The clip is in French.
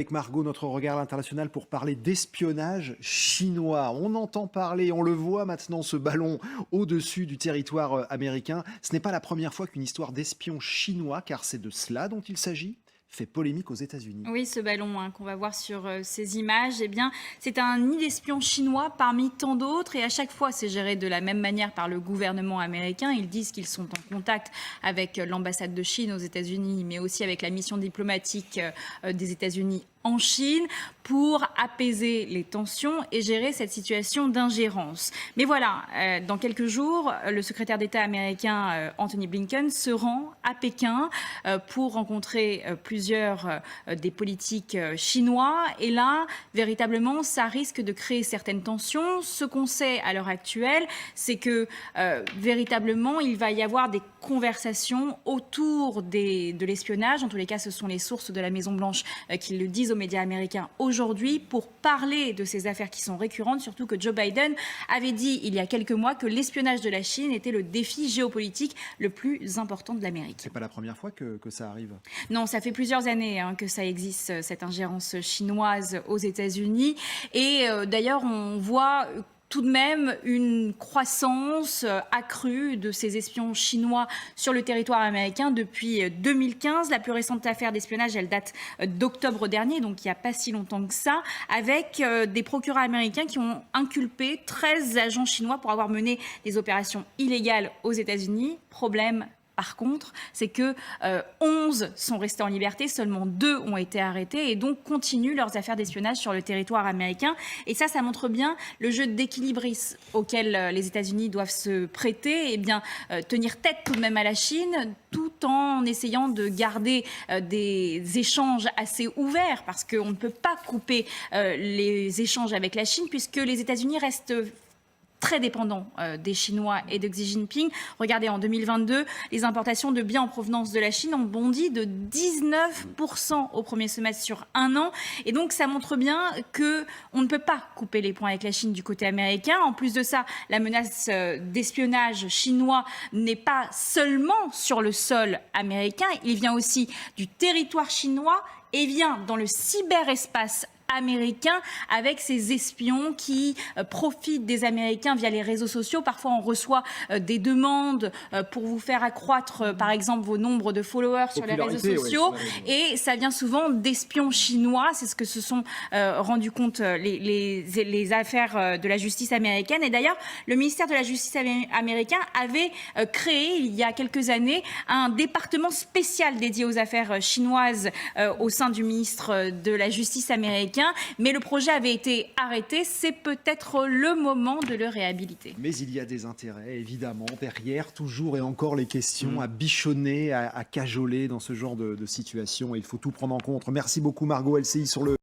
Avec Margot, notre regard à l'international pour parler d'espionnage chinois. On entend parler, on le voit maintenant, ce ballon au-dessus du territoire américain. Ce n'est pas la première fois qu'une histoire d'espion chinois, car c'est de cela dont il s'agit, fait polémique aux États-Unis. Oui, ce ballon qu'on va voir sur ces images, eh bien, c'est un nid d'espions chinois parmi tant d'autres et à chaque fois, c'est géré de la même manière par le gouvernement américain. Ils disent qu'ils sont en contact avec l'ambassade de Chine aux États-Unis, mais aussi avec la mission diplomatique des États-Unis en Chine pour apaiser les tensions et gérer cette situation d'ingérence. Mais voilà, dans quelques jours, le secrétaire d'État américain Anthony Blinken se rend à Pékin pour rencontrer plusieurs des politiques chinois. Et là, véritablement, ça risque de créer certaines tensions. Ce qu'on sait à l'heure actuelle, c'est que véritablement, il va y avoir des conversations autour de l'espionnage. En tous les cas, ce sont les sources de la Maison-Blanche qui le disent aux médias américains aujourd'hui pour parler de ces affaires qui sont récurrentes, surtout que Joe Biden avait dit il y a quelques mois que l'espionnage de la Chine était le défi géopolitique le plus important de l'Amérique. C'est pas la première fois que ça arrive. Non, ça fait plusieurs années que ça existe, cette ingérence chinoise aux États-Unis. Et d'ailleurs, on voit tout de même une croissance accrue de ces espions chinois sur le territoire américain depuis 2015. La plus récente affaire d'espionnage, elle date d'octobre dernier, donc il n'y a pas si longtemps que ça, avec des procureurs américains qui ont inculpé 13 agents chinois pour avoir mené des opérations illégales aux États-Unis. Problème. Par contre, c'est que 11 sont restés en liberté, seulement 2 ont été arrêtés et donc continuent leurs affaires d'espionnage sur le territoire américain. Et ça montre bien le jeu d'équilibrisme auquel les États-Unis doivent se prêter, et bien tenir tête tout de même à la Chine, tout en essayant de garder des échanges assez ouverts, parce qu'on ne peut pas couper les échanges avec la Chine, puisque les États-Unis restent très dépendant des Chinois et de Xi Jinping. Regardez, en 2022, les importations de biens en provenance de la Chine ont bondi de 19% au premier semestre sur un an. Et donc, ça montre bien qu'on ne peut pas couper les ponts avec la Chine du côté américain. En plus de ça, la menace d'espionnage chinois n'est pas seulement sur le sol américain, il vient aussi du territoire chinois et vient dans le cyberespace américain avec ces espions qui profitent des Américains via les réseaux sociaux. Parfois, on reçoit des demandes pour vous faire accroître, par exemple, vos nombres de followers sur les réseaux sociaux. Oui. Et ça vient souvent d'espions chinois. C'est ce que se sont rendus compte les affaires de la justice américaine. Et d'ailleurs, le ministère de la Justice américain avait créé, il y a quelques années, un département spécial dédié aux affaires chinoises au sein du ministre de la Justice américain. Mais le projet avait été arrêté. C'est peut-être le moment de le réhabiliter. Mais il y a des intérêts, évidemment, derrière, toujours et encore les questions à bichonner, à cajoler dans ce genre de situation. Et il faut tout prendre en compte. Merci beaucoup, Margot LCI, sur le